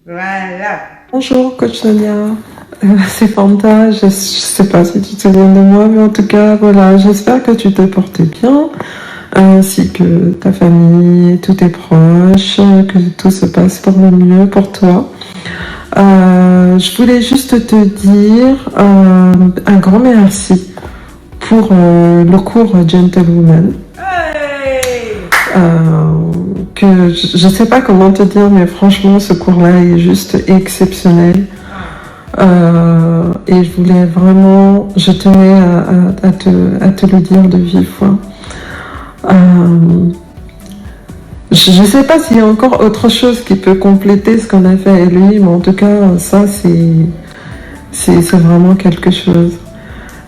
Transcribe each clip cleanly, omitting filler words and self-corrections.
Voilà. Bonjour, coach Sonia. C'est Fanta. Je sais pas si tu te souviens de moi, mais en tout cas, voilà, j'espère que tu te portes bien, ainsi que ta famille, tous tes proches, que tout se passe pour le mieux pour toi. Je voulais juste te dire un grand merci pour le cours Gentlewoman. Hey! Que je ne sais pas comment te dire, mais franchement, ce cours-là est juste exceptionnel. Et je voulais vraiment, je tenais à te le dire de vive voix. Je ne sais pas s'il y a encore autre chose qui peut compléter ce qu'on a fait avec lui, mais en tout cas, ça, c'est vraiment quelque chose.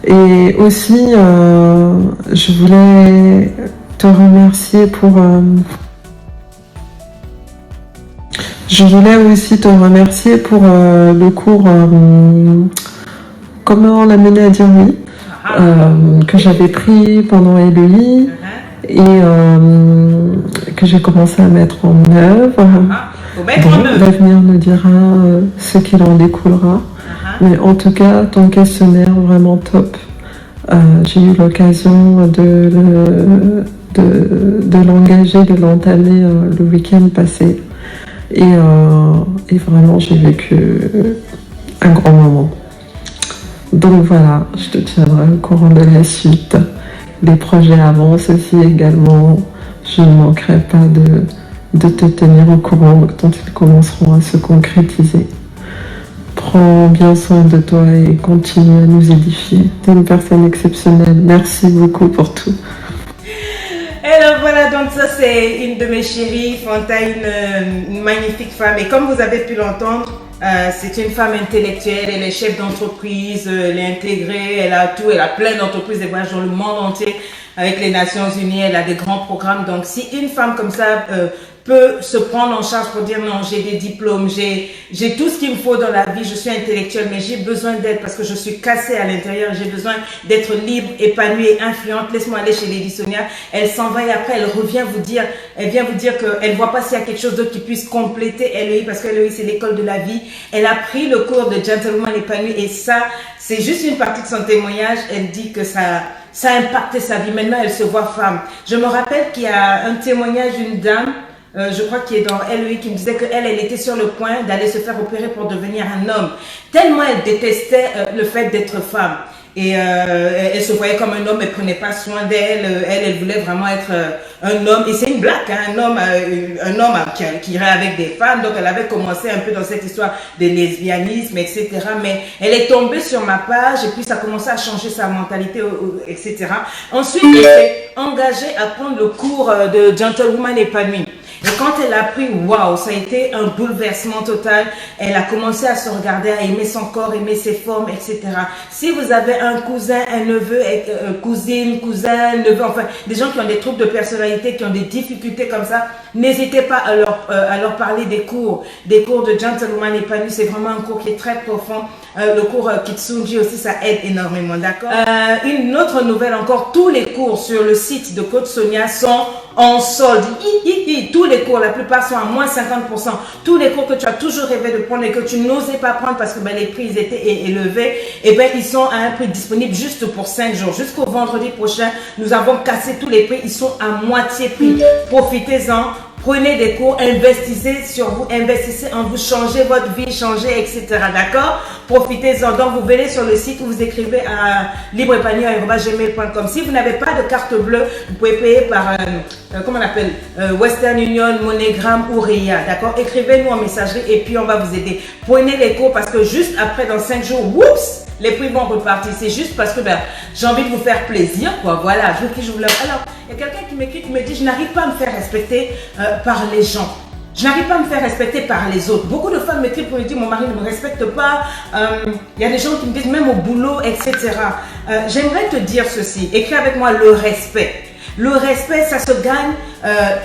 Et aussi, je voulais te remercier pour... je voulais aussi te remercier pour le cours Comment l'amener à dire oui que j'avais pris pendant LEI et que j'ai commencé à mettre en œuvre. L'avenir nous dira ce qu'il en découlera. Mais en tout cas, ton questionnaire vraiment top. J'ai eu l'occasion de l'engager, de l'entamer le week-end passé. Et vraiment, j'ai vécu un grand moment. Donc voilà, je te tiendrai au courant de la suite. Les projets avancent aussi également. Je ne manquerai pas de te tenir au courant quand ils commenceront à se concrétiser. Prends bien soin de toi et continue à nous édifier. Tu es une personne exceptionnelle. Merci beaucoup pour tout. Et donc voilà, donc ça c'est une de mes chéries, Fanta, une magnifique femme. Et comme vous avez pu l'entendre, c'est une femme intellectuelle, elle est chef d'entreprise, elle est intégrée, elle a tout, elle a plein d'entreprises, elle voyage dans le monde entier avec les Nations Unies, elle a des grands programmes. Donc si une femme comme ça peut se prendre en charge pour dire non, j'ai des diplômes, j'ai tout ce qu'il me faut dans la vie, je suis intellectuelle, mais j'ai besoin d'aide parce que je suis cassée à l'intérieur, j'ai besoin d'être libre, épanouie et influente. Laisse-moi aller chez Lady Sonia. Elle s'en va et après elle revient vous dire, elle vient vous dire qu'elle voit pas s'il y a quelque chose d'autre qui puisse compléter LEI parce que LEI c'est l'école de la vie. Elle a pris le cours de Gentlewoman épanoui et ça, c'est juste une partie de son témoignage. Elle dit que ça a impacté sa vie. Maintenant, elle se voit femme. Je me rappelle qu'il y a un témoignage d'une dame, je crois qu'il est dans LEI, qui me disait qu'elle était sur le point d'aller se faire opérer pour devenir un homme. Tellement elle détestait le fait d'être femme. Et elle se voyait comme un homme, elle prenait pas soin d'elle, elle voulait vraiment être un homme. Et c'est une blague, hein, un homme qui irait avec des femmes. Donc elle avait commencé un peu dans cette histoire de lesbianisme, etc. Mais elle est tombée sur ma page et puis ça a commencé à changer sa mentalité, etc. Ensuite, elle s'est engagée à prendre le cours de Gentlewoman épanouie. Et quand elle a pris, waouh, ça a été un bouleversement total. Elle a commencé à se regarder, à aimer son corps, aimer ses formes, etc. Si vous avez un cousin, un neveu, cousine, cousin, neveu, enfin, des gens qui ont des troubles de personnalité, qui ont des difficultés comme ça, n'hésitez pas à leur parler des cours de Gentlewoman épanoui. C'est vraiment un cours qui est très profond. Le cours Kitsunji aussi, ça aide énormément, d'accord? Une autre nouvelle encore, tous les cours sur le site de Coach Sonia sont en solde. Tous les cours, la plupart sont à moins 50%. Tous les cours que tu as toujours rêvé de prendre et que tu n'osais pas prendre parce que les prix étaient élevés, et ils sont à un prix disponible juste pour 5 jours. Jusqu'au vendredi prochain, nous avons cassé tous les prix. Ils sont à moitié prix. Profitez-en. Prenez des cours, investissez sur vous, investissez en vous, changez votre vie, changez, etc. D'accord? Profitez-en. Donc, vous venez sur le site où vous écrivez à libreépanoui@gmail.com. Si vous n'avez pas de carte bleue, vous pouvez payer par, comment on appelle, Western Union, MoneyGram ou RIA. D'accord? Écrivez-nous en messagerie et puis on va vous aider. Prenez les cours parce que juste après, dans 5 jours, oups, les prix vont repartir. C'est juste parce que j'ai envie de vous faire plaisir, quoi. Voilà, je vous lève. Alors, il y a quelqu'un qui m'écrit, qui me dit, je n'arrive pas à me faire respecter par les gens. Je n'arrive pas à me faire respecter par les autres. Beaucoup de femmes m'écrivent pour me dire, mon mari ne me respecte pas. Il y a des gens qui me disent, même au boulot, etc. J'aimerais te dire ceci. Écris avec moi le respect. Le respect, ça se gagne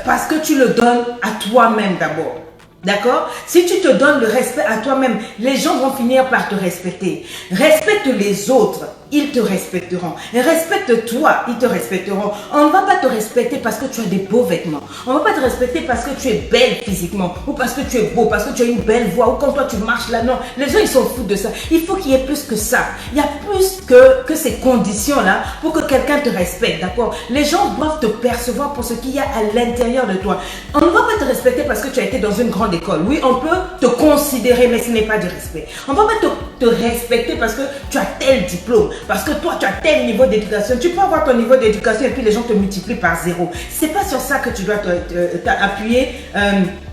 parce que tu le donnes à toi-même d'abord. D'accord? Si tu te donnes le respect à toi-même, les gens vont finir par te respecter. Respecte les autres. ils te respecteront. Respecte-toi, ils te respecteront. On ne va pas te respecter parce que tu as des beaux vêtements. On ne va pas te respecter parce que tu es belle physiquement, ou parce que tu es beau, parce que tu as une belle voix, ou quand toi tu marches là. Non, les gens ils s'en foutent de ça. Il faut qu'il y ait plus que ça. Il y a plus que ces conditions-là pour que quelqu'un te respecte, d'accord? Les gens doivent te percevoir pour ce qu'il y a à l'intérieur de toi. On ne va pas te respecter parce que tu as été dans une grande école. Oui, on peut te considérer, mais ce n'est pas du respect. On ne va pas te respecter parce que tu as tel diplôme, parce que toi tu as tel niveau d'éducation. Tu peux avoir ton niveau d'éducation et puis les gens te multiplient par 0. C'est pas sur ça que tu dois t'appuyer,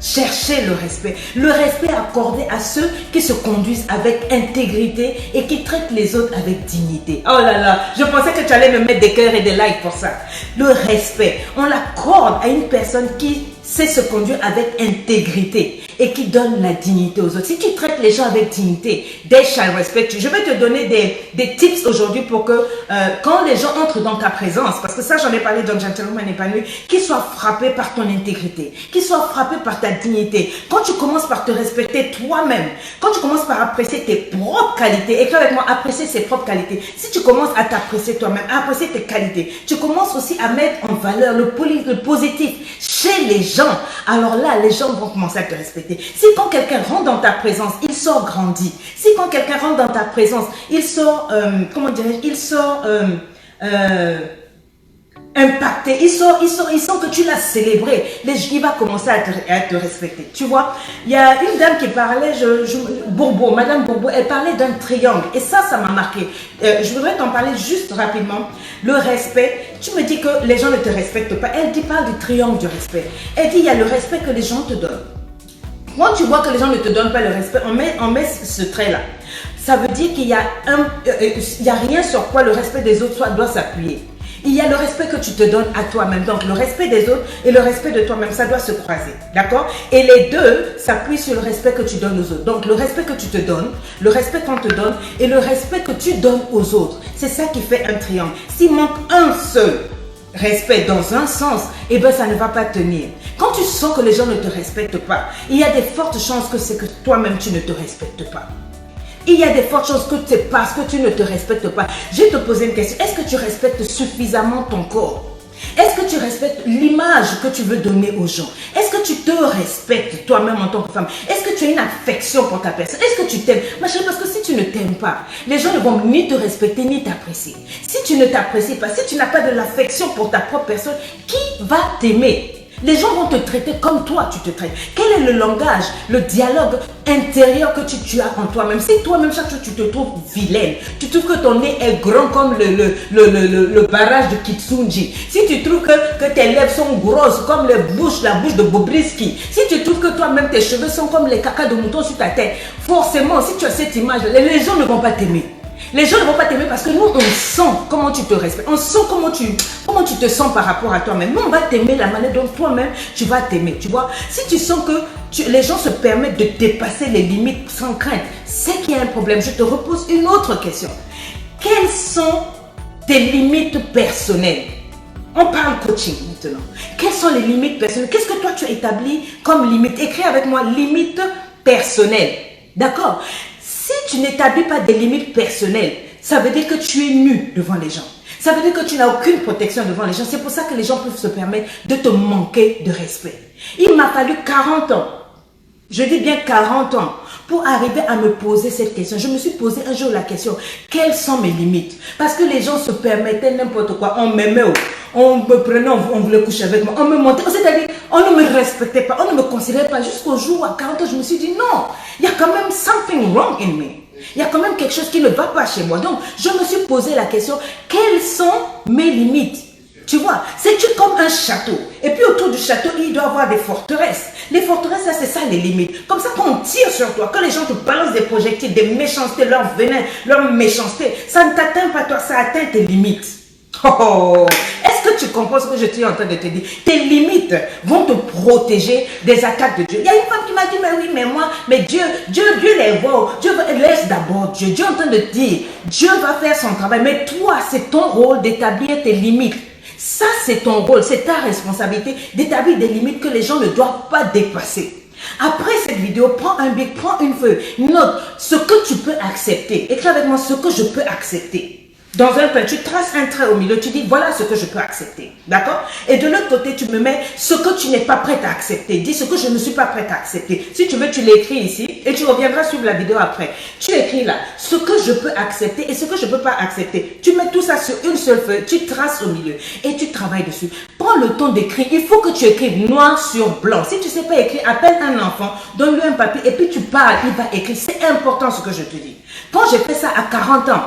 chercher le respect. Le respect accordé à ceux qui se conduisent avec intégrité et qui traitent les autres avec dignité. Oh là là, je pensais que tu allais me mettre des cœurs et des likes pour ça. Le respect, on l'accorde à une personne qui sait se conduire avec intégrité et qui donne la dignité aux autres. Si tu traites les gens avec dignité, they shall respect you. Je vais te donner des tips aujourd'hui pour que quand les gens entrent dans ta présence, parce que ça j'en ai parlé dans Gentleman Épanoui, qu'ils soient frappés par ton intégrité, qu'ils soient frappés par ta dignité. Quand tu commences par te respecter toi-même, quand tu commences par apprécier tes propres qualités, écris avec moi, apprécier ses propres qualités. Si tu commences à t'apprécier toi-même, à apprécier tes qualités, tu commences aussi à mettre en valeur le positif chez les gens. Alors là, les gens vont commencer à te respecter. Si quand quelqu'un rentre dans ta présence, il sort grandi. Si quand quelqu'un rentre dans ta présence, il sort, comment dirais-je, il sort impacté, il sent que tu l'as célébré. Il va commencer à te respecter. Tu vois, il y a une dame qui parlait, Bourbeau, Madame Bourbeau, elle parlait d'un triangle. Et ça m'a marqué. Je voudrais t'en parler juste rapidement. Le respect, tu me dis que les gens ne te respectent pas. Elle parle du triangle du respect. Elle dit, il y a le respect que les gens te donnent. Quand tu vois que les gens ne te donnent pas le respect, on met ce trait-là. Ça veut dire qu'il y a rien sur quoi le respect des autres doit s'appuyer. Il y a le respect que tu te donnes à toi-même. Donc, le respect des autres et le respect de toi-même, ça doit se croiser. D'accord? Et les deux s'appuient sur le respect que tu donnes aux autres. Donc, le respect que tu te donnes, le respect qu'on te donne et le respect que tu donnes aux autres. C'est ça qui fait un triangle. S'il manque un seul respect dans un sens, eh bien, ça ne va pas tenir. Quand tu sens que les gens ne te respectent pas, il y a des fortes chances que c'est que toi-même, tu ne te respectes pas. Il y a des fortes chances que c'est parce que tu ne te respectes pas. Je vais te poser une question. Est-ce que tu respectes suffisamment ton corps? Est-ce que tu respectes l'image que tu veux donner aux gens? Est-ce que tu te respectes toi-même en tant que femme? Est-ce que tu as une affection pour ta personne? Est-ce que tu t'aimes? Ma chérie, parce que si tu ne t'aimes pas, les gens ne vont ni te respecter ni t'apprécier. Si tu ne t'apprécies pas, si tu n'as pas de l'affection pour ta propre personne, qui va t'aimer? Les gens vont te traiter comme toi tu te traites. Quel est le langage, le dialogue intérieur que tu as en toi-même? Si toi-même chaque jour tu te trouves vilaine, tu trouves que ton nez est grand comme le barrage de Kitsunji, si tu trouves que tes lèvres sont grosses comme la bouche de Bobrisky, si tu trouves que toi-même tes cheveux sont comme les caca de mouton sur ta tête, forcément si tu as cette image, les gens ne vont pas t'aimer. Les gens ne vont pas t'aimer parce que nous, on sent comment tu te respectes. On sent comment tu te sens par rapport à toi-même. Nous, on va t'aimer la manière dont toi-même, tu vas t'aimer. Tu vois, si tu sens que les gens se permettent de dépasser les limites sans crainte, c'est qu'il y a un problème. Je te repose une autre question. Quelles sont tes limites personnelles? On parle coaching maintenant. Quelles sont les limites personnelles? Qu'est-ce que toi, tu as établi comme limite? Écris avec moi, limites personnelles. D'accord? Si tu n'établis pas des limites personnelles, ça veut dire que tu es nu devant les gens. Ça veut dire que tu n'as aucune protection devant les gens. C'est pour ça que les gens peuvent se permettre de te manquer de respect. Il m'a fallu 40 ans, je dis bien 40 ans, pour arriver à me poser cette question. Je me suis posé un jour la question, quelles sont mes limites? Parce que les gens se permettaient n'importe quoi. On m'aimait, on me prenait, on voulait coucher avec moi, on me montait. C'est-à-dire, on ne me respectait pas, on ne me considérait pas. Jusqu'au jour où à 40 ans, je me suis dit non, il y a quand même something wrong in me. Il y a quand même quelque chose qui ne va pas chez moi. Donc, je me suis posé la question, quelles sont mes limites? Tu vois, c'est-tu comme un château? Et puis autour du château, il doit y avoir des forteresses. Les forteresses, c'est ça les limites. Comme ça, quand on tire sur toi, quand les gens te balancent des projectiles, des méchancetés, leur venin, leur méchanceté, ça ne t'atteint pas toi, ça atteint tes limites. Oh, est-ce que tu comprends ce que je suis en train de te dire? Tes limites vont te protéger des attaques de Dieu. Il y a une femme qui m'a dit, mais oui, mais moi, mais Dieu les voit. Dieu laisse d'abord Dieu. Dieu est en train de dire, Dieu va faire son travail. Mais toi, c'est ton rôle d'établir tes limites. Ça, c'est ton rôle, c'est ta responsabilité d'établir des limites que les gens ne doivent pas dépasser. Après cette vidéo, prends un bic, prends une feuille, note ce que tu peux accepter. Écris avec moi ce que je peux accepter. Dans un point, tu traces un trait au milieu, tu dis voilà ce que je peux accepter. D'accord? Et de l'autre côté, tu me mets ce que tu n'es pas prête à accepter. Dis ce que je ne suis pas prête à accepter. Si tu veux, tu l'écris ici et tu reviendras suivre la vidéo après. Tu écris là ce que je peux accepter et ce que je ne peux pas accepter. Tu mets tout ça sur une seule feuille, tu traces au milieu et tu travailles dessus. Prends le temps d'écrire. Il faut que tu écrives noir sur blanc. Si tu ne sais pas écrire, appelle un enfant, donne-lui un papier et puis tu parles. Il va écrire. C'est important ce que je te dis. Quand j'ai fait ça à 40 ans,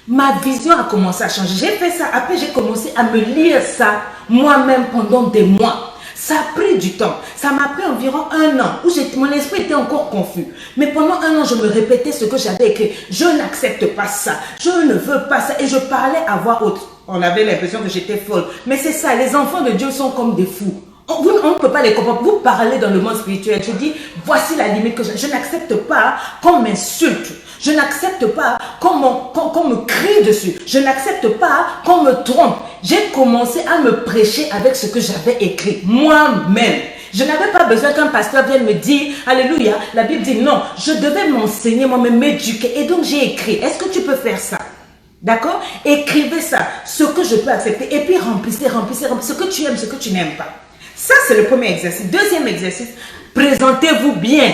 ma vision a commencé à changer. J'ai fait ça, après j'ai commencé à me lire ça moi-même pendant des mois. Ça a pris du temps. Ça m'a pris environ 1 an où mon esprit était encore confus. Mais pendant 1 an, je me répétais ce que j'avais écrit. Je n'accepte pas ça. Je ne veux pas ça. Et je parlais à voix haute. On avait l'impression que j'étais folle. Mais c'est ça, les enfants de Dieu sont comme des fous. On ne peut pas les comprendre. Vous parlez dans le monde spirituel. Je dis, voici la limite que je n'accepte pas qu'on m'insulte. Je n'accepte pas qu'on me crie dessus. Je n'accepte pas qu'on me trompe. J'ai commencé à me prêcher avec ce que j'avais écrit moi-même. Je n'avais pas besoin qu'un pasteur vienne me dire, alléluia, la Bible dit non. Je devais m'enseigner moi-même, m'éduquer. Et donc j'ai écrit. Est-ce que tu peux faire ça? D'accord? Écrivez ça, ce que je peux accepter. Et puis remplissez ce que tu aimes, ce que tu n'aimes pas. Ça, c'est le premier exercice. Deuxième exercice, présentez-vous bien.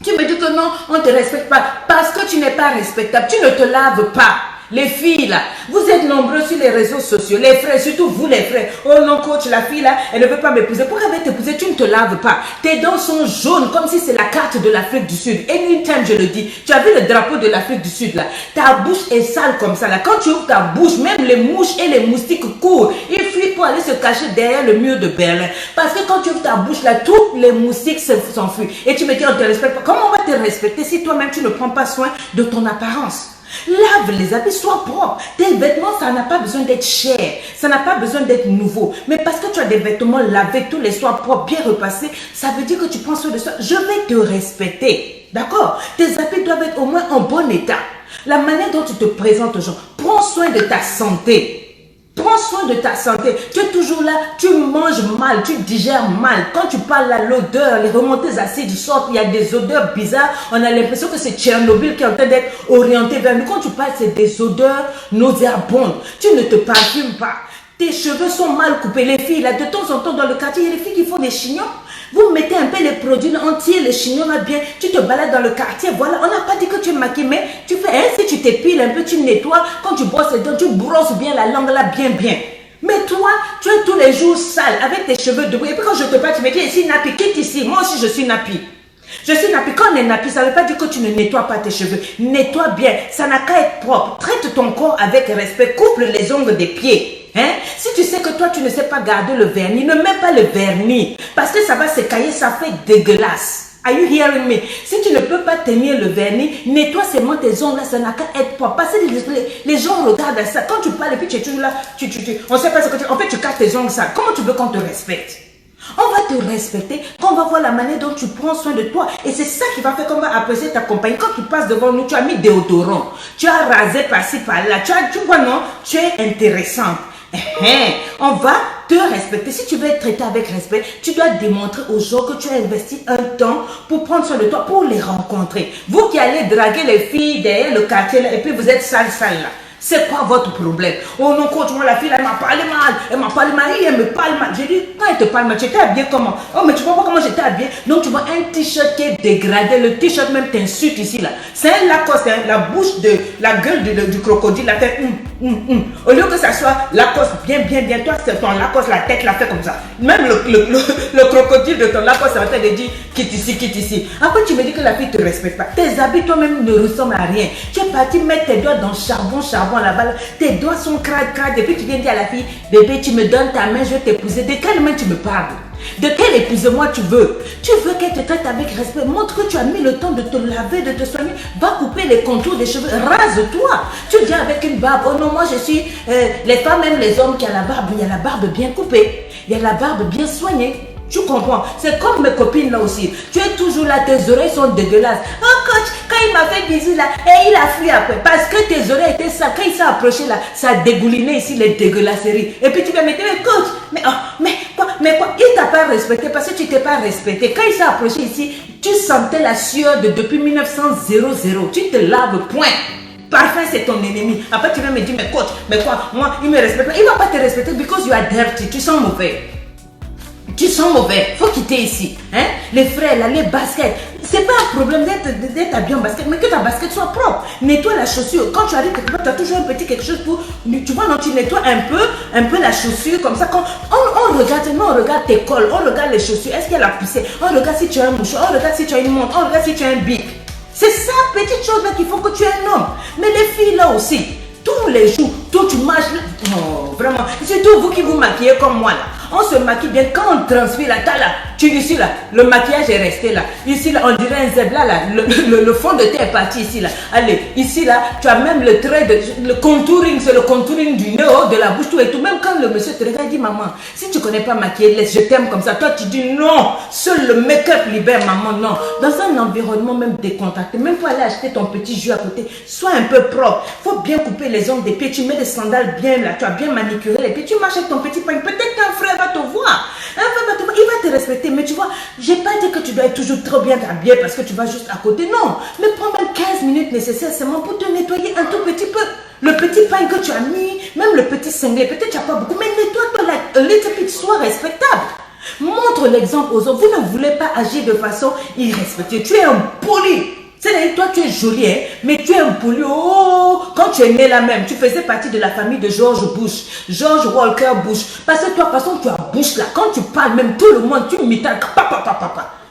Tu me dis que non, on ne te respecte pas parce que tu n'es pas respectable. Tu ne te laves pas. Les filles là, vous êtes nombreux sur les réseaux sociaux, les frères, surtout vous les frères. Oh non coach, la fille là, elle ne veut pas m'épouser. Pourquoi elle veut t'épouser? Tu ne te laves pas. Tes dents sont jaunes comme si c'est la carte de l'Afrique du Sud. Anytime je le dis, tu as vu le drapeau de l'Afrique du Sud là? Ta bouche est sale comme ça là. Quand tu ouvres ta bouche, même les mouches et les moustiques courent. Ils fuient pour aller se cacher derrière le mur de Berlin. Parce que quand tu ouvres ta bouche là, tous les moustiques s'enfuient. Et tu me dis on ne te respecte pas. Comment on va te respecter si toi-même tu ne prends pas soin de ton apparence? Lave les habits, sois propre. Tes vêtements, ça n'a pas besoin d'être cher. Ça n'a pas besoin d'être nouveau. Mais parce que tu as des vêtements lavés tous les soirs, propres, bien repassés, ça veut dire que tu prends soin de ça. Je vais te respecter. D'accord? Tes habits doivent être au moins en bon état. La manière dont tu te présentes aux gens, prends soin de ta santé. Prends soin de ta santé. Tu es toujours là, tu manges mal, tu digères mal. Quand tu parles à l'odeur, les remontées acides sortent, il y a des odeurs bizarres. On a l'impression que c'est Tchernobyl qui est en train d'être orienté vers nous. Quand tu parles, c'est des odeurs nauséabondes. Tu ne te parfumes pas. Tes cheveux sont mal coupés. Les filles, là, de temps en temps, dans le quartier, il y a des filles qui font des chignons. Vous mettez un peu les produits entiers, les chignons là bien, tu te balades dans le quartier, voilà, on n'a pas dit que tu es maquillé, mais tu fais, hein, si tu t'épiles un peu, tu nettoies, quand tu brosses les dents, tu brosses bien la langue là, bien. Mais toi, tu es tous les jours sale, avec tes cheveux debout, et puis quand je te parle, tu me dis, ici, nappy, quitte ici, moi aussi je suis nappy. Je suis nappy. Quand on est nappy, ça ne veut pas dire que tu ne nettoies pas tes cheveux. Nettoie bien, ça n'a qu'à être propre. Traite ton corps avec respect, coupe les ongles des pieds. Hein? Si tu sais que toi, tu ne sais pas garder le vernis, ne mets pas le vernis. Parce que ça va s'écailler, ça fait dégueulasse. Are you hearing me? Si tu ne peux pas tenir le vernis, nettoie seulement tes ongles, ça n'a qu'à être propre. Parce que les gens regardent ça. Quand tu parles et puis tu es toujours là, on ne sait pas ce que tu... En fait, tu casses tes ongles, ça. Comment tu veux qu'on te respecte? On va te respecter quand on va voir la manière dont tu prends soin de toi. Et c'est ça qui va faire qu'on va apprécier ta compagnie. Quand tu passes devant nous, tu as mis déodorant. Tu as rasé par-ci, par-là. Tu vois, non? Tu es intéressante. On va te respecter. Si tu veux être traité avec respect, tu dois démontrer aux gens que tu as investi un temps pour prendre soin de toi, pour les rencontrer. Vous qui allez draguer les filles derrière le quartier là, et puis vous êtes sale là. C'est quoi votre problème? Oh non, coach, moi la fille là, elle m'a parlé mal. Elle m'a parlé mal, elle me parle mal. J'ai dit, quand elle te parle mal, tu étais habillé comment? Oh, mais tu vois pas comment j'étais habillé? Donc tu vois un t-shirt qui est dégradé. Le t-shirt même t'insulte ici là. C'est un Lacoste, hein, la bouche de la gueule du crocodile, la tête. Au lieu que ça soit Lacoste, bien. Toi, c'est ton Lacoste, la tête l'a fait comme ça. Même le crocodile de ton Lacoste, ça va te dire, quitte ici. Après, tu me dis que la fille te respecte pas. Tes habits toi-même ne ressemblent à rien. Tu es parti mettre tes doigts dans le charbon là-bas, tes doigts sont crades, et puis tu viens dire à la fille, bébé, tu me donnes ta main, je vais t'épouser. De quelle main tu me parles? De quel épousement tu veux? Tu veux qu'elle te traite avec respect? Montre que tu as mis le temps de te laver, de te soigner. Va couper les contours des cheveux, rase-toi. Tu viens avec une barbe. Oh non, moi je suis... les femmes, même les hommes qui ont la barbe, il y a la barbe bien coupée. Il y a la barbe bien soignée. Tu comprends? C'est comme mes copines là aussi. Tu es toujours là, tes oreilles sont dégueulasses. Oh coach, quand il m'a fait bisou là, et il a fui après. Parce que tes oreilles étaient sales. Quand il s'est approché là, ça a dégouliné ici les dégueulasseries. Et puis tu vas me dire, mais coach, mais quoi? Il t'a pas respecté parce que tu t'es pas respecté. Quand il s'est approché ici, tu sentais la sueur depuis 1900. Tu te laves, point. Parfum, c'est ton ennemi. Après, tu vas me dire, mais coach, mais quoi, moi, il me respecte pas. Il ne va pas te respecter because you are dirty. Tu sens mauvais. Tu sens mauvais, faut quitter ici. Hein? Les frères, là, les baskets, c'est pas un problème d'être habillé en basket, mais que ta basket soit propre. Nettoie la chaussure. Quand tu arrives quelque part, tu as toujours un petit quelque chose pour. Tu vois, non, tu nettoies un peu la chaussure, comme ça. Quand on regarde, non, on regarde tes cols, on regarde les chaussures, est-ce qu'elle a poussé? On regarde si tu as un mouchoir, on regarde si tu as une montre, on regarde si tu as un bic. C'est ça, petite chose là qu'il faut que tu aies un homme. Mais les filles là aussi, tous les jours, toi tu marches là. Oh, vraiment. Surtout vous qui vous maquillez comme moi là. On se maquille bien quand on transpire là, là. Tu ici là, le maquillage est resté là. Ici là, on dirait un zèbre là. Le fond de teint est parti ici là. Allez, ici là, tu as même le trait de le contouring, c'est le contouring du nez, de la bouche, tout et tout. Même quand le monsieur te regarde, il dit maman, si tu connais pas maquiller, laisse, je t'aime comme ça. Toi tu dis non, seul le make-up libère maman, non. Dans un environnement même décontracté, même pour aller acheter ton petit jus à côté, sois un peu propre. Faut bien couper les ongles des pieds, tu mets des sandales bien là, tu as bien manicuré les pieds, tu marches avec ton petit pain. Peut-être qu'un frère va te voir. Un frère va te voir, il va te respecter. Mais tu vois, j'ai pas dit que tu dois être toujours trop bien habillé parce que tu vas juste à côté. Non, mais prends même 15 minutes nécessaires seulement pour te nettoyer un tout petit peu. Le petit pain que tu as mis, même le petit cinglé, peut-être tu n'as pas beaucoup, mais nettoie-toi là, un little bit, sois respectable. Montre l'exemple aux autres. Vous ne voulez pas agir de façon irrespectueuse. Tu es un poli. C'est-à-dire, toi, tu es jolie, hein, mais tu es un poli. Oh, quand tu es né là même, tu faisais partie de la famille de George Bush, George Walker Bush. Parce que toi, de toute façon, tu as Bush là. Quand tu parles, même tout le monde, tu imites.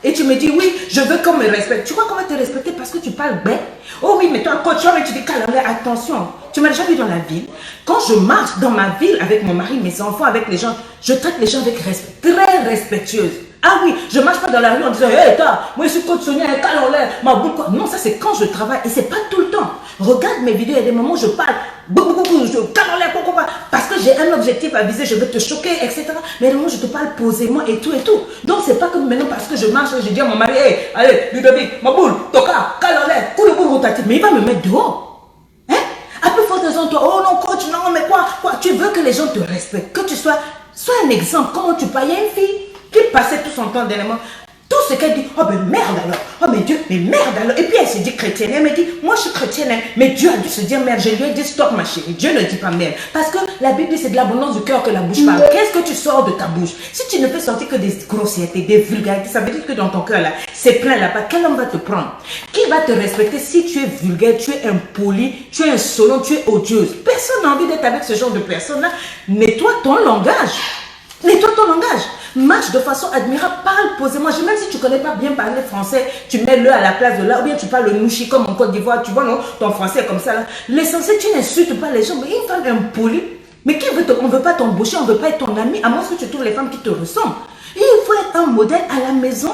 Et tu me dis, oui, je veux qu'on me respecte. Tu crois qu'on va te respecter parce que tu parles bien? Oh oui, mais toi, coach, tu dis, attention. Tu m'as déjà vu dans la ville. Quand je marche dans ma ville avec mon mari, mes enfants, avec les gens, je traite les gens avec respect, très respectueuse. Ah oui, je marche pas dans la rue en disant, hé, moi je suis coach Sonia, calme en l'air, ma boule quoi. Non, ça c'est quand je travaille et c'est pas tout le temps. Regarde mes vidéos, il y a des moments où je parle, je calme en l'air, pourquoi? Parce que j'ai un objectif à viser, je veux te choquer, etc. Mais au moment où je te parle posément et tout et tout. Donc c'est pas comme maintenant parce que je marche, je dis à mon mari, hé, allez, Ludovic, ma boule, toka, calme en l'air, coup de boule rotative. Mais il va me mettre dehors. Hein? À plus forte raison, toi, oh non, coach, non, mais quoi? Tu veux que les gens te respectent, que tu sois un exemple. Comment tu parles? Il y a une fille qui passait tout son temps dernièrement. Tout ce qu'elle dit, oh ben merde alors, oh mais Dieu, mais merde alors. Et puis elle se dit chrétienne, elle me dit, moi je suis chrétienne, hein, mais Dieu a dû se dire merde. Je lui ai dit stop ma chérie, Dieu ne dit pas merde. Parce que la Bible dit c'est de l'abondance du cœur que la bouche parle. Qu'est-ce que tu sors de ta bouche? Si tu ne fais sortir que des grossièretés, des vulgarités, ça veut dire que dans ton cœur là, c'est plein là-bas. Quel homme va te prendre? Qui va te respecter si tu es vulgaire, tu es impoli, tu es insolent, tu es odieuse? Personne n'a envie d'être avec ce genre de personnes là. Nettoie ton langage. Nettoie ton langage. Marche de façon admirable, parle posément. Même si tu ne connais pas bien parler français, tu mets le à la place de là, ou bien tu parles le nouchi comme en Côte d'Ivoire, tu vois, non, ton français est comme ça là. L'essentiel, tu n'insultes pas les gens, mais une femme impolie, mais on ne veut pas t'embaucher, on ne veut pas être ton ami, à moins que tu trouves les femmes qui te ressemblent. Et il faut être un modèle à la maison,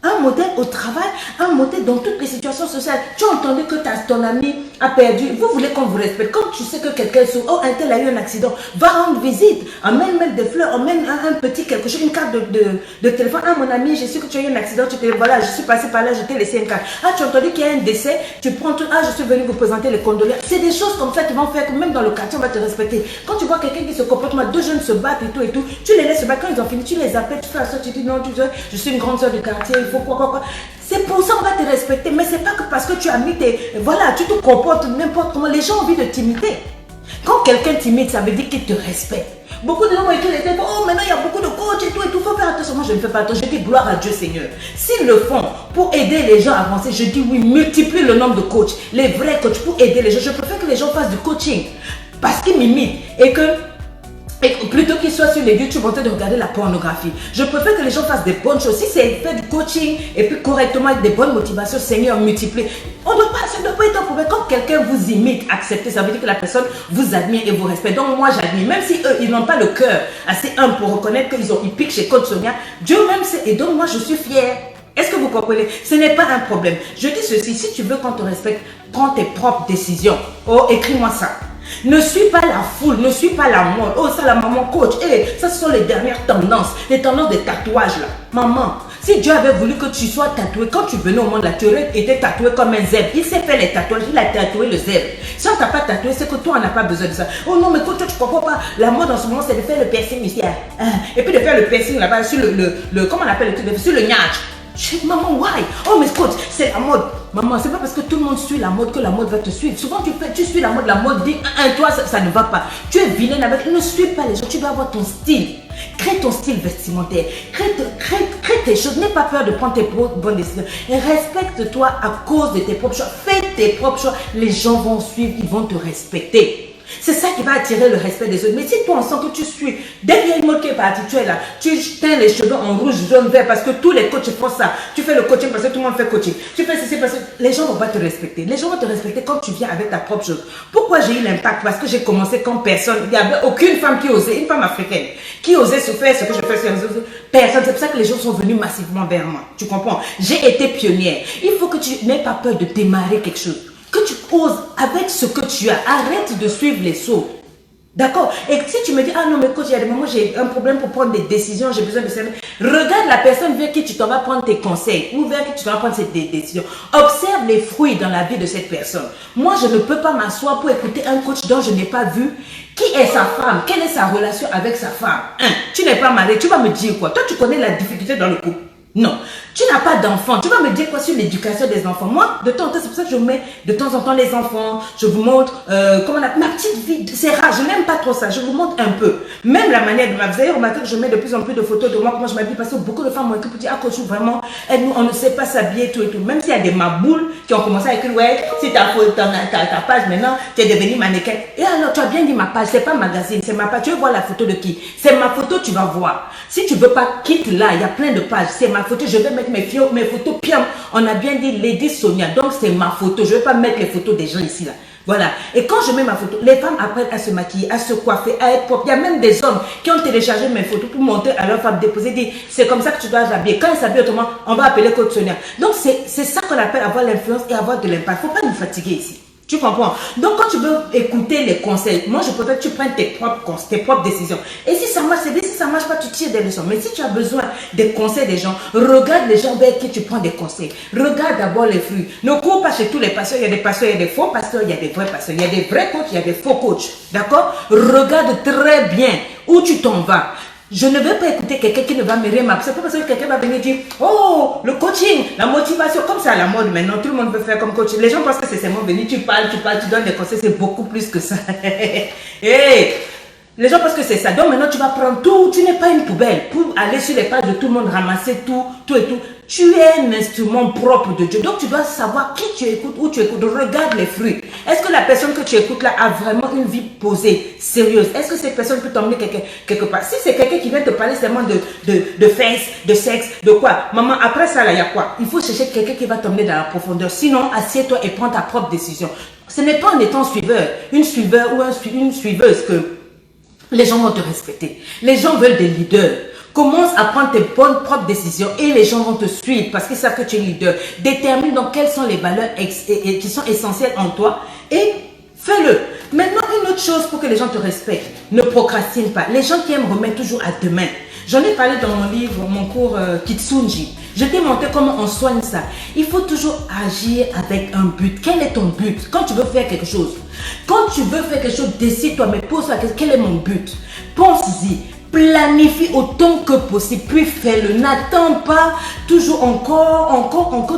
un modèle au travail, un modèle dans toutes les situations sociales. Tu as entendu que ton ami a perdu. Vous voulez qu'on vous respecte. Quand tu sais que quelqu'un souffre, oh, un tel a eu un accident, va rendre visite. Emmène même des fleurs, emmène un petit quelque chose, une carte de téléphone. Ah, mon ami, je sais que tu as eu un accident. Voilà, je suis passé par là, je t'ai laissé une carte. Ah, tu as entendu qu'il y a un décès. Tu prends tout. Ah, je suis venu vous présenter les condoléances. C'est des choses comme ça qui vont faire que même dans le quartier, on va te respecter. Quand tu vois quelqu'un qui se comporte mal, deux jeunes se battent et tout, tu les laisses se battre. Quand ils ont fini, tu les appelles, tu fais ça, tu dis non, je suis une grande soeur du quartier. Il faut quoi. C'est pour ça qu'on va te respecter, mais c'est pas que parce que tu as mis voilà, tu te comportes n'importe comment, les gens ont envie de t'imiter. Quand quelqu'un t'imite, ça veut dire qu'il te respecte. Beaucoup de gens ont écrit les têtes, oh maintenant il y a beaucoup de coachs et tout, faut faire attention. Moi je ne fais pas attention, je dis gloire à Dieu Seigneur. S'ils le font pour aider les gens à avancer, je dis oui, multiplie le nombre de coachs, les vrais coachs pour aider les gens. Je préfère que les gens fassent du coaching parce qu'ils m'imitent et plutôt qu'ils soient sur les YouTube en train de regarder la pornographie. Je préfère que les gens fassent des bonnes choses. Si c'est fait du coaching et puis correctement avec des bonnes motivations, Seigneur, multiplie. Ça ne doit pas être un problème. Quand quelqu'un vous imite, acceptez, ça veut dire que la personne vous admire et vous respecte. Donc moi j'admire, même si eux, ils n'ont pas le cœur assez humble pour reconnaître qu'ils piquent chez Coach Sonia, Dieu même sait. Et donc moi je suis fière. Est-ce que vous comprenez? Ce n'est pas un problème. Je dis ceci, si tu veux qu'on te respecte, prends tes propres décisions. Oh, écris-moi ça. Ne suis pas la foule, ne suis pas la mode. Oh, ça la maman coach. Ça ce sont les dernières tendances. Les tendances des tatouages là. Maman, si Dieu avait voulu que tu sois tatoué, quand tu venais au monde là, tu aurais été tatoué comme un zèbre. Il sait faire les tatouages, il a tatoué le zèbre. Si on t'a pas tatoué, c'est que toi on n'a pas besoin de ça. Oh non, mais coach, tu comprends pas. La mode en ce moment, c'est de faire le piercing ici. Et puis de faire le piercing là-bas sur comment on appelle le truc, sur le niage. Maman, why? Oh mais coach, c'est la mode. Maman, c'est pas parce que tout le monde suit la mode que la mode va te suivre. Souvent, tu suis la mode dit, toi, ça ne va pas. Tu es vilaine avec, ne suis pas les gens, tu dois avoir ton style. Crée ton style vestimentaire, crée tes choses, n'aie pas peur de prendre tes bonnes décisions. Et respecte-toi à cause de tes propres choix. Fais tes propres choix, les gens vont suivre, ils vont te respecter. C'est ça qui va attirer le respect des autres. Mais si toi, on sent que tu suis, dès qu'il y a une mode qui est partie, tu es là, tu teins les cheveux en rouge, jaune, vert, parce que tous les coachs font ça. Tu fais le coaching parce que tout le monde fait coaching. Tu fais ceci parce que les gens ne vont pas te respecter. Les gens vont te respecter quand tu viens avec ta propre chose. Pourquoi j'ai eu l'impact? Parce que j'ai commencé comme personne. Il n'y avait aucune femme qui osait, une femme africaine, qui osait se faire ce que je fais sur les autres. Personne. C'est pour ça que les gens sont venus massivement vers moi. Tu comprends? J'ai été pionnière. Il faut que tu n'aies pas peur de démarrer quelque chose. Que tu oses avec ce que tu as. Arrête de suivre les autres. D'accord? Et si tu me dis, ah non, mais coach, il y a des moments où j'ai un problème pour prendre des décisions, j'ai besoin de ça. Regarde la personne vers qui tu t'en vas prendre tes conseils ou vers qui tu t'en vas prendre des décisions. Observe les fruits dans la vie de cette personne. Moi, je ne peux pas m'asseoir pour écouter un coach dont je n'ai pas vu qui est sa femme, quelle est sa relation avec sa femme. Tu n'es pas marié, tu vas me dire quoi? Toi, tu connais la difficulté dans le couple. Non, tu n'as pas d'enfant. Tu vas me dire quoi sur l'éducation des enfants? Moi, de temps en temps, c'est pour ça que je mets de temps en temps les enfants. Je vous montre comment ma petite vie. C'est rare, je n'aime pas trop ça. Je vous montre un peu. Même la manière de m'habiller. Vous avez remarqué que je mets de plus en plus de photos de moi, comment je m'habille. Parce que beaucoup de femmes m'ont écrit pour dire, ah, coach, vraiment, nous, on ne sait pas s'habiller, tout et tout. Même s'il y a des maboules qui ont commencé à écrire, ouais, si ta page maintenant, tu es devenue mannequin. Et alors, tu as bien dit ma page, c'est pas magazine, c'est ma page. Tu veux voir la photo de qui? C'est ma photo, tu vas voir. Si tu veux pas, quitte là, il y a plein de pages. C'est ma photo, je vais mettre mes photos bien. On a bien dit Lady Sonia, donc c'est ma photo. Je ne vais pas mettre les photos des gens ici là. Voilà. Et quand je mets ma photo, les femmes apprennent à se maquiller, à se coiffer, à être propre. Il y a même des hommes qui ont téléchargé mes photos pour montrer à leur femme, déposer, dire c'est comme ça que tu dois t'habiller. Quand ils s'habillent autrement, on va appeler coach Sonia. Donc c'est ça qu'on appelle avoir l'influence et avoir de l'impact. Il ne faut pas nous fatiguer ici. Tu comprends? Donc, quand tu veux écouter les conseils, moi, je préfère que tu prennes tes propres décisions. Et si ça marche, c'est bien. Si ça ne marche pas, tu tires des leçons. Mais si tu as besoin des conseils des gens, regarde les gens vers qui tu prends des conseils. Regarde d'abord les fruits. Ne cours pas chez tous les pasteurs. Il y a des pasteurs, il y a des faux pasteurs, il y a des vrais pasteurs. Il y a des vrais coachs, il y a des faux coachs. D'accord? Regarde très bien où tu t'en vas. Je ne vais pas écouter quelqu'un qui ne va me rien m'appeler. C'est pas parce que quelqu'un va venir dire, oh, le coaching, la motivation, comme ça à la mode maintenant, tout le monde veut faire comme coach. Les gens pensent que c'est seulement venir, tu parles, tu donnes des conseils, c'est beaucoup plus que ça. Hey, les gens pensent que c'est ça. Donc maintenant, tu vas prendre tout, tu n'es pas une poubelle pour aller sur les pages de tout le monde, ramasser tout et tout. Tu es un instrument propre de Dieu. Donc tu dois savoir qui tu écoutes, où tu écoutes. Regarde les fruits. Est-ce que la personne que tu écoutes là a vraiment une vie posée, sérieuse? Est-ce que cette personne peut t'emmener quelque part? Si c'est quelqu'un qui vient te parler seulement de fesses, de sexe, de quoi? Maman, après ça là, il y a quoi? Il faut chercher quelqu'un qui va t'emmener dans la profondeur. Sinon, assieds-toi et prends ta propre décision. Ce n'est pas en étant suiveur ou une suiveuse que les gens vont te respecter. Les gens veulent des leaders. Commence à prendre tes bonnes propres décisions et les gens vont te suivre parce qu'ils savent que tu es leader. Détermine donc quelles sont les valeurs qui sont essentielles en toi et fais-le. Maintenant, une autre chose pour que les gens te respectent. Ne procrastine pas. Les gens qui aiment remettent toujours à demain. J'en ai parlé dans mon livre, mon cours Kitsunji. Je t'ai montré comment on soigne ça. Il faut toujours agir avec un but. Quel est ton but? Quand tu veux faire quelque chose. Quand tu veux faire quelque chose, décide-toi, mais pose-toi la question, quel est mon but? Pense-y. Planifie autant que possible, puis fais-le. N'attends pas toujours encore.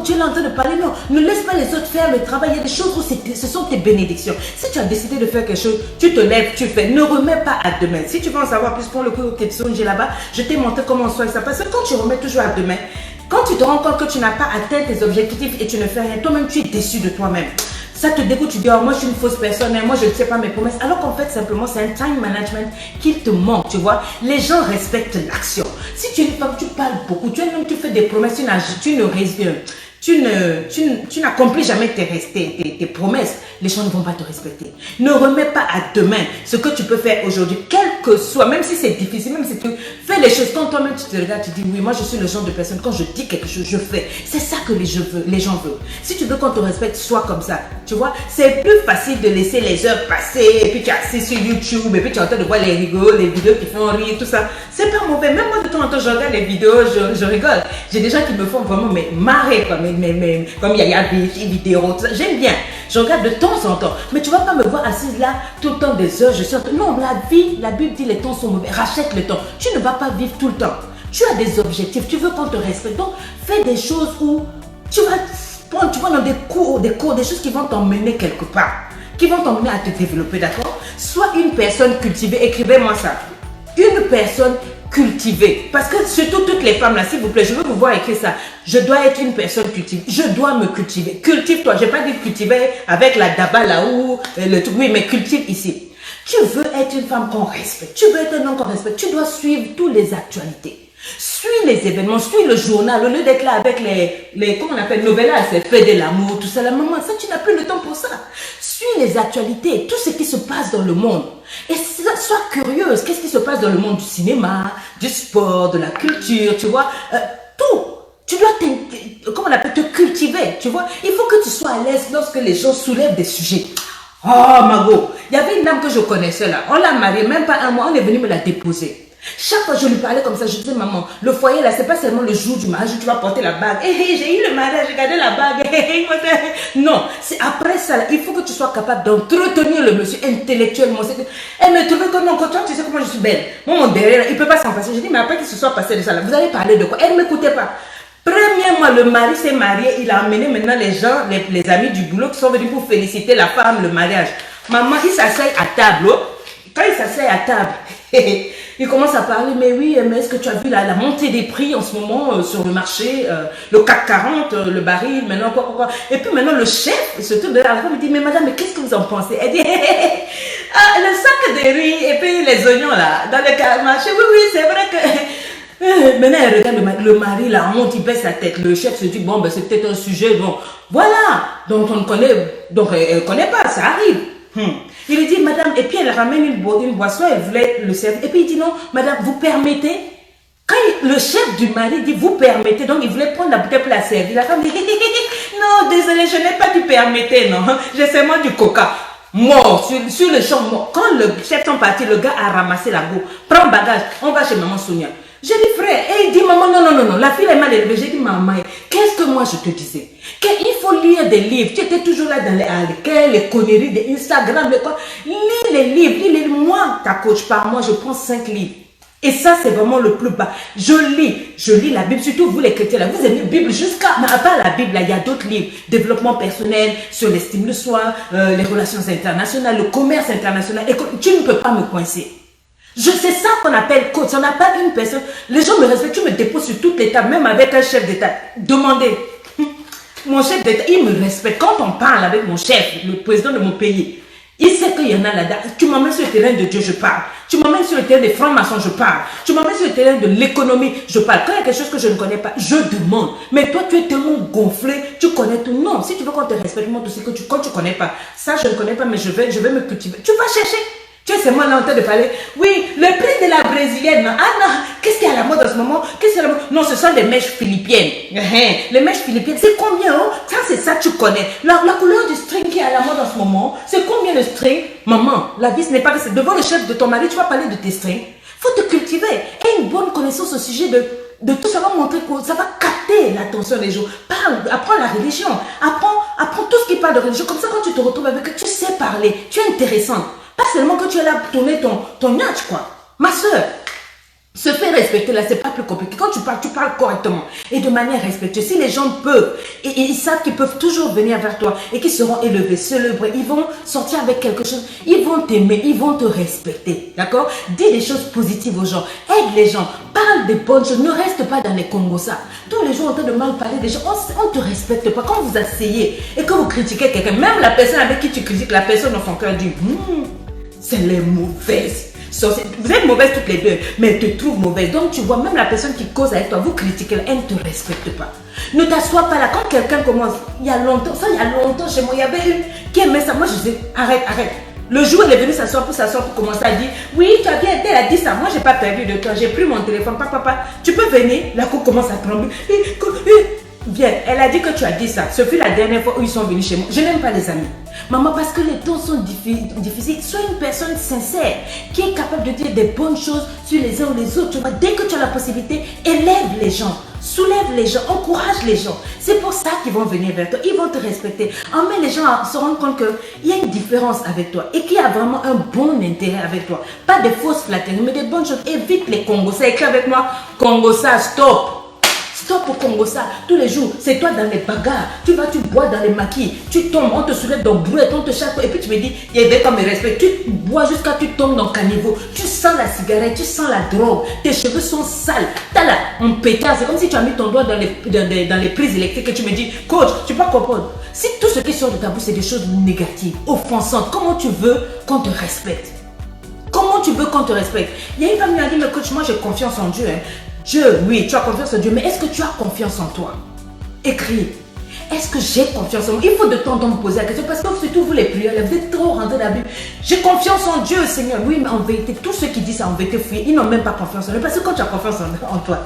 Tu es en train de parler. Non, ne laisse pas les autres faire le travail. Il y a des choses où ce sont tes bénédictions. Si tu as décidé de faire quelque chose, tu te lèves, tu fais. Ne remets pas à demain. Si tu veux en savoir plus pour le cours Kitsunji là-bas, je t'ai montré comment on soigne ça. Parce que quand tu remets toujours à demain, quand tu te rends compte que tu n'as pas atteint tes objectifs et tu ne fais rien, toi-même tu es déçu de toi-même. Ça te dégoûte, tu dis, oh, moi je suis une fausse personne, moi je ne sais pas mes promesses. Alors qu'en fait, simplement, c'est un time management qu'il te manque, tu vois. Les gens respectent l'action. Si tu es une femme, tu parles beaucoup, tu es un homme, tu fais des promesses, tu n'accomplis jamais tes promesses, les gens ne vont pas te respecter. Ne remets pas à demain ce que tu peux faire aujourd'hui, quel que soit, même si c'est difficile, même si tu fais les choses quand toi-même tu te regardes, tu dis oui, moi je suis le genre de personne, quand je dis quelque chose, je fais. C'est ça que les gens veulent. Si tu veux qu'on te respecte, sois comme ça. Tu vois, c'est plus facile de laisser les heures passer, et puis tu es assis sur YouTube, et puis tu es en train de voir les rigoles, les vidéos qui font rire, tout ça. C'est pas mauvais. Même moi, de temps en temps, je regarde les vidéos, je rigole. J'ai des gens qui me font vraiment marrer, quoi. Comme Yaya Beach, vidéo, tout ça. J'aime bien. Je regarde de temps en temps. Mais tu ne vas pas me voir assise là tout le temps des heures. Non, la Bible dit les temps sont mauvais. Rachète le temps. Tu ne vas pas vivre tout le temps. Tu as des objectifs. Tu veux qu'on te respecte. Donc, fais des choses où tu vas tu vas dans des cours, des choses qui vont t'emmener quelque part, qui vont t'emmener à te développer, d'accord? Sois une personne cultivée, écrivez-moi ça. Une personne cultivée. Parce que surtout toutes les femmes là, s'il vous plaît, je veux vous voir écrire ça. Je dois être une personne cultivée. Je dois me cultiver. Cultive-toi. Je n'ai pas dit cultiver avec la daba là-haut, le truc. Oui, mais cultive ici. Tu veux être une femme qu'on respecte. Tu veux être un homme qu'on respecte. Tu dois suivre toutes les actualités. Suis les événements, suis le journal, au lieu d'être là avec les comment on appelle, novellas, c'est fait de l'amour, tout ça, la maman, ça, tu n'as plus le temps pour ça. Suis les actualités, tout ce qui se passe dans le monde. Et sois curieuse, qu'est-ce qui se passe dans le monde du cinéma, du sport, de la culture, tu vois, tout. Tu dois, comment on appelle, te cultiver, tu vois. Il faut que tu sois à l'aise lorsque les gens soulèvent des sujets. Oh, Margot, il y avait une dame que je connaissais là, on l'a mariée, même pas un mois, on est venu me la déposer. Chaque fois que je lui parlais comme ça, je disais, maman, le foyer là, c'est pas seulement le jour du mariage où tu vas porter la bague. J'ai eu le mariage, j'ai gardé la bague. Non, c'est après ça, là, il faut que tu sois capable d'entretenir le monsieur intellectuellement. Elle me trouvait que non, quand tu sais comment je suis belle. Moi, mon derrière, il peut pas s'en passer. Je dis, mais après qu'il se soit passé de ça là, vous allez parler de quoi? Elle ne m'écoutait pas. Premièrement, le mari s'est marié, il a amené maintenant les gens, les amis du boulot qui sont venus pour féliciter la femme, le mariage. Maman, il s'asseye à table. Quand il s'asseye à table, il commence à parler, mais oui, mais est-ce que tu as vu la montée des prix en ce moment sur le marché, le CAC 40, le baril, maintenant quoi. Et puis maintenant le chef, il se tourne derrière la femme, il dit, mais madame, mais qu'est-ce que vous en pensez? Elle dit, ah, le sac de riz et puis les oignons là, dans le marché, oui, c'est vrai que... Maintenant, elle regarde le mari, la honte, il baisse la tête. Le chef se dit, bon, ben, c'est peut-être un sujet, bon, voilà, donc on ne connaît, donc elle ne connaît pas, ça arrive. Il lui dit, madame, et puis elle ramène une boisson, elle voulait le servir. Et puis il dit, non, madame, vous permettez? Quand le chef du mari dit, vous permettez, donc il voulait prendre la bouteille pour la servir. La femme dit, non, désolé, je n'ai pas dû permettre, non, j'ai seulement du coca. Mort, sur le champ, mort. Quand le chef sont partis, le gars a ramassé la go. Prends bagage, on va chez maman Sonia. J'ai dit, frère, et il dit, maman, non, la fille est mal élevée. J'ai dit, maman, qu'est-ce que moi je te disais? Il faut lire des livres. Tu étais toujours là dans les conneries de Instagram, lis les livres, moi, ta coach, par mois, je prends 5 livres. Et ça, c'est vraiment le plus bas. Je lis la Bible, surtout vous les chrétiens, là, vous aimez la Bible mais à part la Bible, là, il y a d'autres livres. Développement personnel, sur l'estime de soi, les relations internationales, le commerce international. Et tu ne peux pas me coincer. C'est ça qu'on appelle coach, on n'a pas une personne. Les gens me respectent, tu me déposes sur toutes les tables, même avec un chef d'État. Demandez. Mon chef d'État, il me respecte. Quand on parle avec mon chef, le président de mon pays, il sait qu'il y en a là-dedans. Tu m'emmènes sur le terrain de Dieu, je parle. Tu m'emmènes sur le terrain des francs-maçons, je parle. Tu m'emmènes sur le terrain de l'économie, je parle. Quand il y a quelque chose que je ne connais pas, je demande. Mais toi, tu es tellement gonflé, tu connais tout. Non, si tu veux qu'on te respecte, moi, tout ce que quand tu ne connais pas, ça, je ne connais pas, mais je vais me cultiver. Tu vas chercher. Tu sais, c'est moi là en train de parler. Oui, le prix de la brésilienne. Ah non, qu'est-ce qu'il y a à la mode en ce moment? Qu'est-ce qu'il y a à la mode? Non, ce sont des mèches philippiennes. Les mèches philippiennes, c'est combien? Oh? Ça, c'est ça, tu connais. La couleur du string qui est à la mode en ce moment, c'est combien le string? Maman, la vie, ce n'est pas que c'est devant le chef de ton mari, tu vas parler de tes strings. Faut te cultiver. Et une bonne connaissance au sujet de tout ça va montrer que ça va capter l'attention des gens. Parle, apprends la religion. Apprends tout ce qui parle de religion. Comme ça, quand tu te retrouves avec eux, tu sais parler. Tu es intéressante. Pas seulement que tu es là pour tourner ton notch, quoi. Ma soeur, se faire respecter, là, c'est pas plus compliqué. Quand tu parles correctement et de manière respectueuse. Si les gens peuvent, et ils savent qu'ils peuvent toujours venir vers toi et qu'ils seront élevés, célébrés, ils vont sortir avec quelque chose, ils vont t'aimer, ils vont te respecter, d'accord? Dis des choses positives aux gens, aide les gens, parle des bonnes choses, ne reste pas dans les Congos, ça. Tous les jours, en train de mal parler des gens, on ne te respecte pas. Quand vous asseyez et que vous critiquez quelqu'un, même la personne avec qui tu critiques, la personne dans son cœur dit, c'est les mauvaises. Vous êtes mauvaises toutes les deux, mais elle te trouve mauvaise. Donc tu vois, même la personne qui cause avec toi, vous critiquez, elle ne te respecte pas. Ne t'assois pas là. Quand quelqu'un commence, il y a longtemps chez moi, il y avait une qui aimait ça. Moi je disais, arrête. Le jour où elle est venue s'asseoir pour commencer à dire, oui, tu as bien été, elle a dit ça. Moi j'ai pas perdu de temps, j'ai pris mon téléphone, papa, tu peux venir. La cour commence à trembler. Viens, elle a dit que tu as dit ça. Ce fut la dernière fois où ils sont venus chez moi. Je n'aime pas les amis. Maman, parce que les temps sont difficiles, sois une personne sincère qui est capable de dire des bonnes choses sur les uns ou les autres. Tu vois, dès que tu as la possibilité, élève les gens, soulève les gens, encourage les gens. C'est pour ça qu'ils vont venir vers toi. Ils vont te respecter. Mais les gens se rendent compte qu'il y a une différence avec toi et qu'il y a vraiment un bon intérêt avec toi. Pas des fausses flatteries, mais des bonnes choses. Évite les Congossas. Écris avec moi, Congossas, stop. stop au Congo ça. Tous les jours, c'est toi dans les bagarres. Tu bois dans les maquis. Tu tombes, on te soulève dans brouette, on te chasse. Et puis tu me dis, il y a des comme respect. Tu bois jusqu'à tu tombes dans le caniveau. Tu sens la cigarette, tu sens la drogue. Tes cheveux sont sales. T'as là, un pétard. C'est comme si tu as mis ton doigt dans les prises électriques et tu me dis, coach, tu peux pas comprendre. Si tout ce qui sort de ta bouche, c'est des choses négatives, offensantes, comment tu veux qu'on te respecte? Comment tu veux qu'on te respecte? Il y a une femme qui m'a dit, mais coach, moi j'ai confiance en Dieu. Oui, tu as confiance en Dieu, mais est-ce que tu as confiance en toi? Écris. Est-ce que j'ai confiance en moi? Il faut de temps en temps me poser la question parce que surtout vous les prières, vous êtes trop rentrés dans la Bible. J'ai confiance en Dieu, Seigneur. Oui, mais en vérité, tous ceux qui disent ça en vérité, fouillent, ils n'ont même pas confiance en eux parce que quand tu as confiance en toi,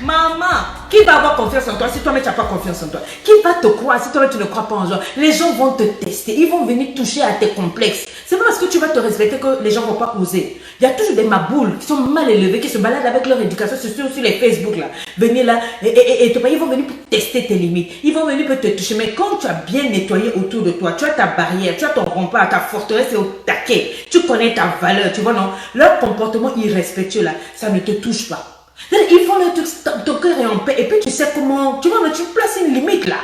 maman, qui va avoir confiance en toi si toi-même tu n'as pas confiance en toi? Qui va te croire si toi-même tu ne crois pas en toi? Les gens vont te tester, ils vont venir toucher à tes complexes. C'est pas parce que tu vas te respecter que les gens ne vont pas oser. Il y a toujours des maboules qui sont mal élevés, qui se baladent avec leur éducation, surtout sur les Facebook là. Venir là, ils vont venir pour tester tes limites. Ils vont venir pour te toucher. Mais quand tu as bien nettoyé autour de toi, tu as ta barrière, tu as ton rempart, ta forteresse est au taquet. Tu connais ta valeur, tu vois non? Leur comportement irrespectueux là, ça ne te touche pas. Ils font ton cœur est en paix et puis tu sais comment, tu vois, tu places une limite là.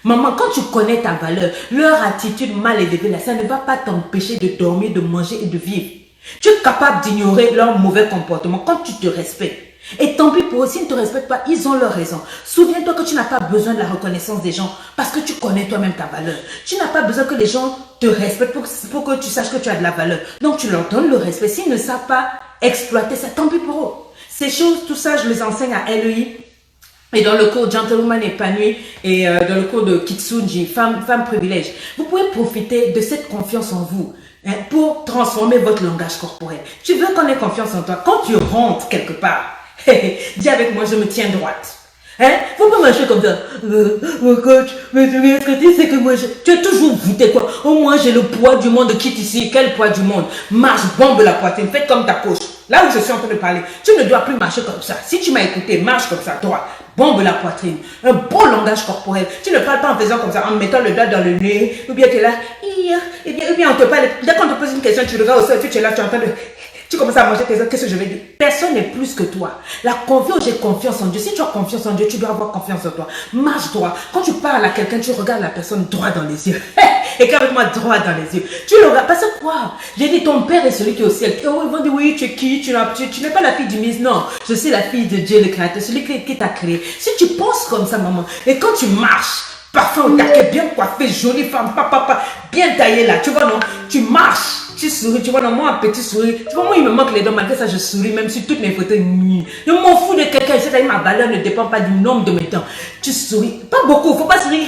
Maman, quand tu connais ta valeur, leur attitude mal élevée là, ça ne va pas t'empêcher de dormir, de manger et de vivre. Tu es capable d'ignorer leur mauvais comportement quand tu te respectes. Et tant pis pour eux, s'ils ne te respectent pas, ils ont leur raison. Souviens-toi que tu n'as pas besoin de la reconnaissance des gens parce que tu connais toi-même ta valeur. Tu n'as pas besoin que les gens te respectent pour que tu saches que tu as de la valeur. Donc tu leur donnes le respect. S'ils ne savent pas exploiter ça, tant pis pour eux. Ces choses, tout ça, je les enseigne à LEI. Et dans le cours Gentlewoman épanoui et dans le cours de Kitsunji, femme privilège, vous pouvez profiter de cette confiance en vous pour transformer votre langage corporel. Tu veux qu'on ait confiance en toi. Quand tu rentres quelque part, dis avec moi, je me tiens droite. Faut pas marcher comme ça. Mon coach, mais est-ce que tu sais que moi, tu es toujours voûté quoi. Au moins, j'ai le poids du monde. Quitte ici. Quel poids du monde? Marche, bombe la poitrine. Faites comme ta coach. Là où je suis en train de parler, tu ne dois plus marcher comme ça. Si tu m'as écouté, marche comme ça, droit. Bombe la poitrine. Un beau langage corporel. Tu ne parles pas en faisant comme ça, en mettant le doigt dans le nez. Ou bien tu es là. Ou bien on te parle. Dès qu'on te pose une question, tu regardes au sol, tu es là, tu es en train de... Tu commences à manger tes autres, qu'est-ce que je vais dire? Personne n'est plus que toi. La confiance, j'ai confiance en Dieu. Si tu as confiance en Dieu, tu dois avoir confiance en toi. Marche droit. Quand tu parles à quelqu'un, tu regardes la personne droit dans les yeux. Et avec moi, droit dans les yeux. Tu le regardes. Parce que quoi? J'ai dit, ton père est celui qui est au ciel. Oh, ils vont dire, oui, tu es qui? Tu n'es pas la fille du ministre. Non, je suis la fille de Dieu, le créateur, celui qui t'a créé. Si tu penses comme ça, maman, et quand tu marches, parfum au taquet, bien coiffée, jolie femme, papa, bien taillée là, tu vois, non? Tu marches. Tu souris, tu vois, non, moi, un petit sourire. Tu vois, moi, il me manque les dents, malgré ça, je souris, même sur toutes mes photos. Je m'en fous de quelqu'un, c'est-à-dire ma valeur ne dépend pas du nombre de mes dents. Tu souris, pas beaucoup, faut pas sourire.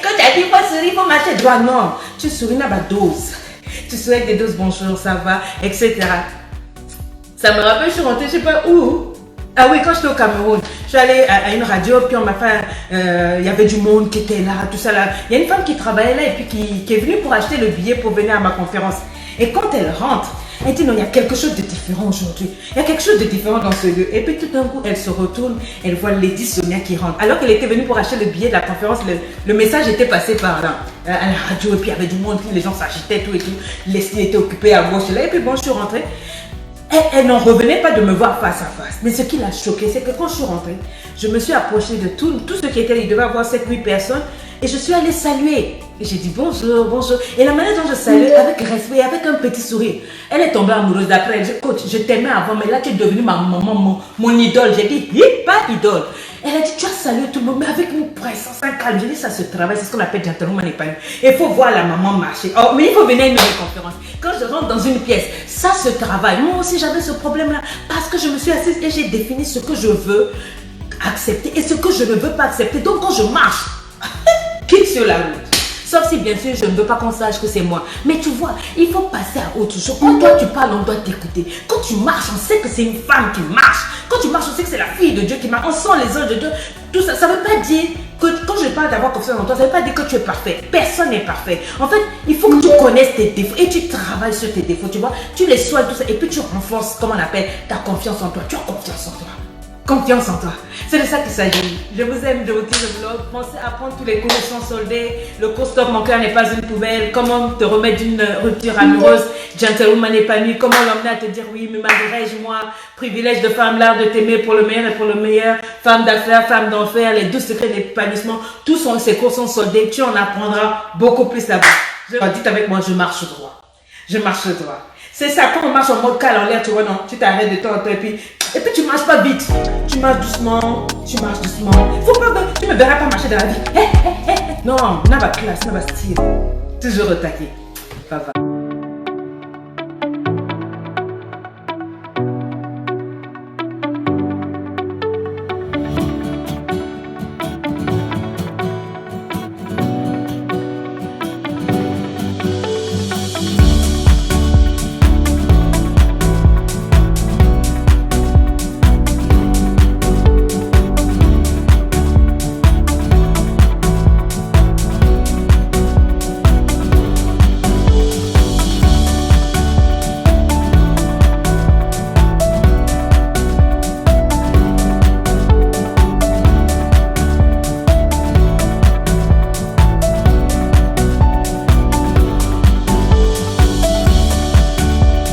Quand tu as dit, faut sourire, faut marcher droit, non. Tu souris, n'a pas dose. Tu souris avec des doses, bonjour, ça va, etc. Ça me rappelle, je suis rentrée, je sais pas où. Ah oui, quand j'étais au Cameroun, je suis allée à une radio, puis on m'a fait, il y avait du monde qui était là, tout ça là. Il y a une femme qui travaillait là et puis qui est venue pour acheter le billet pour venir à ma conférence. Et quand elle rentre, elle dit non, il y a quelque chose de différent aujourd'hui. Il y a quelque chose de différent dans ce lieu. Et puis tout d'un coup, elle se retourne, elle voit Lady Sonia qui rentre. Alors qu'elle était venue pour acheter le billet de la conférence, le message était passé par là, à la radio, et puis il y avait du monde, puis les gens s'agitaient, tout et tout. Leslie était occupée à gauche là, et puis bon, je suis rentrée. Elle n'en revenait pas de me voir face à face. Mais ce qui l'a choqué, c'est que quand je suis rentrée, je me suis approchée de tous ceux qui étaient là. Il devait y avoir 7-8 personnes. Et je suis allée saluer. Et j'ai dit bonjour, bonjour. Et la manière dont je salue, avec respect, avec un petit sourire. Elle est tombée amoureuse d'après. Elle dit, coach, je t'aimais avant, mais là tu es devenue ma maman, mon idole. J'ai dit, pas idole. Elle a dit, tu as salué tout le monde, mais avec une présence, un calme. J'ai dit, ça se travaille, c'est ce qu'on appelle gentleman épanoui. Il faut voir la maman marcher. Oh, mais il faut venir à une nouvelle conférence. Quand je rentre dans une pièce, ça se travaille. Moi aussi, j'avais ce problème-là. Parce que je me suis assise et j'ai défini ce que je veux accepter et ce que je ne veux pas accepter. Donc, quand je marche, quitte sur la route. Sauf si, bien sûr, je ne veux pas qu'on sache que c'est moi. Mais tu vois, il faut passer à autre chose. Quand toi, tu parles, on doit t'écouter. Quand tu marches, on sait que c'est une femme qui marche. Quand tu marches, on sait que c'est la fille de Dieu qui marche. On sent les anges de Dieu. Tout ça, ça ne veut pas dire que quand je parle d'avoir confiance en toi, ça ne veut pas dire que tu es parfait. Personne n'est parfait. En fait, il faut que tu connaisses tes défauts et tu travailles sur tes défauts. Tu vois, tu les soignes, tout ça. Et puis tu renforces, comment on appelle, ta confiance en toi. Tu as confiance en toi. Confiance en toi. C'est de ça qu'il s'agit. Je vous aime, je vous kiffe le vlog. Pensez à prendre tous les cours sont soldés. Le cours Stop, mon cœur n'est pas une poubelle. Comment te remettre d'une rupture amoureuse. gentlewoman épanouie, comment l'emmener à te dire oui, mais malgré moi, privilège de femme, l'art de t'aimer pour le meilleur et pour le meilleur, femme d'affaires, femme d'enfer, les 12 secrets d'épanouissement, tous ces cours sont soldés, tu en apprendras beaucoup plus là-bas. Dites avec moi, je marche droit. Je marche droit. C'est ça, quand on marche en mode cale en l'air, tu vois, non, tu t'arrêtes de temps en temps et puis tu marches pas vite. Tu marches doucement, tu marches doucement. Faut pas, tu me verras pas marcher dans la vie. Non, n'a pas classe, n'a pas style. Toujours au taquet. Bye bye.